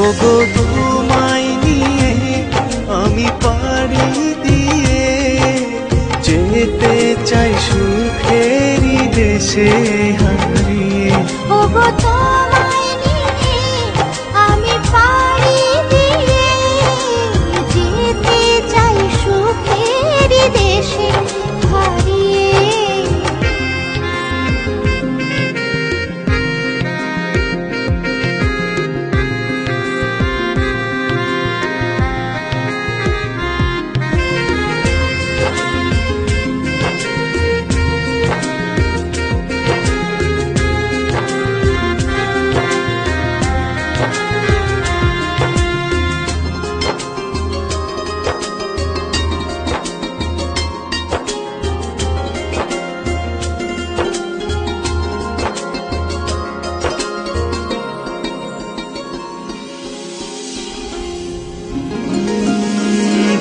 ওগো তোমায় নিয়ে আমি পাড়ি দিয়ে যেতে চাই সুখেরই দেশে হারিয়ে। ওগো তোমায় নিয়ে আমি পাড়ি দিয়ে যেতে চাই সুখেরই দেশে হারিয়ে।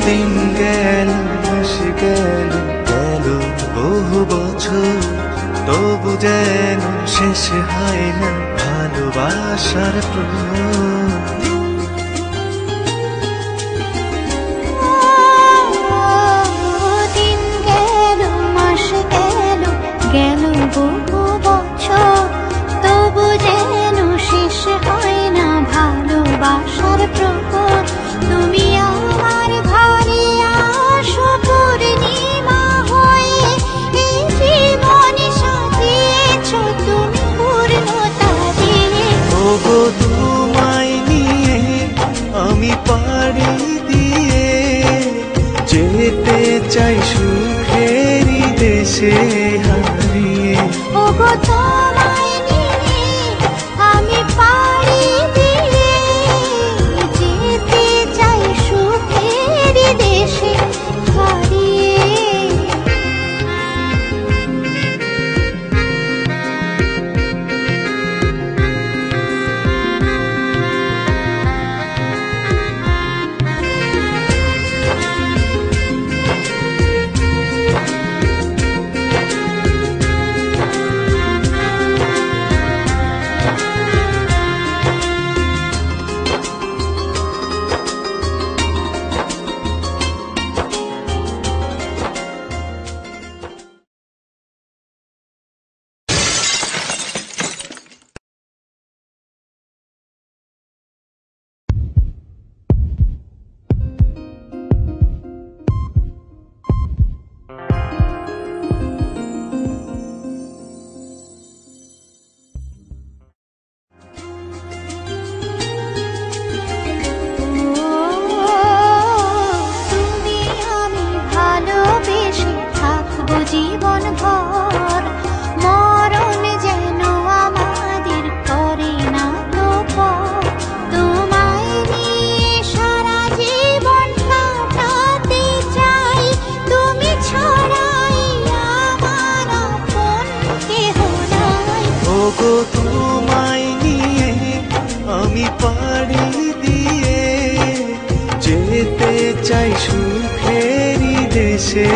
দিন গেল মাস গেল গেল বহু বছর, তবু যেন শেষ হয় না ভালোবাসার প্রহর। দিন গেল মাস গেল গেল বহু বছর, তবু যেন শেষ হয় না ভালোবাসার প্রহর। তুমি আমার ঘরে আসো পূর্ণিমা হয়ে, এই জীবন সাজিয়েছ তুমি পূর্ণতা দিয়ে। ওগো তোমায় নিয়ে আমি পাড়ি দিয়ে যেতে চাই সুখেরই দেশে হারিয়ে। ওগো তোমায় নিয়ে আমি পাড়ি দিয়ে যেতে চাই সুখেরই দেশে হারিয়ে। তুমি আমি ভালোবেসে থাকবো জীবন ভর, মরণ যেন আমাদের করে না তো পর। তোমায় নিয়ে সারা জীবন কাটাতে চাই, তুমি ছাড়াই আমার আপন কেহ নাই। ওগো তোমায় নিয়ে আমি পাড়ি দিয়ে যেতে চাই সুখেরই দেশে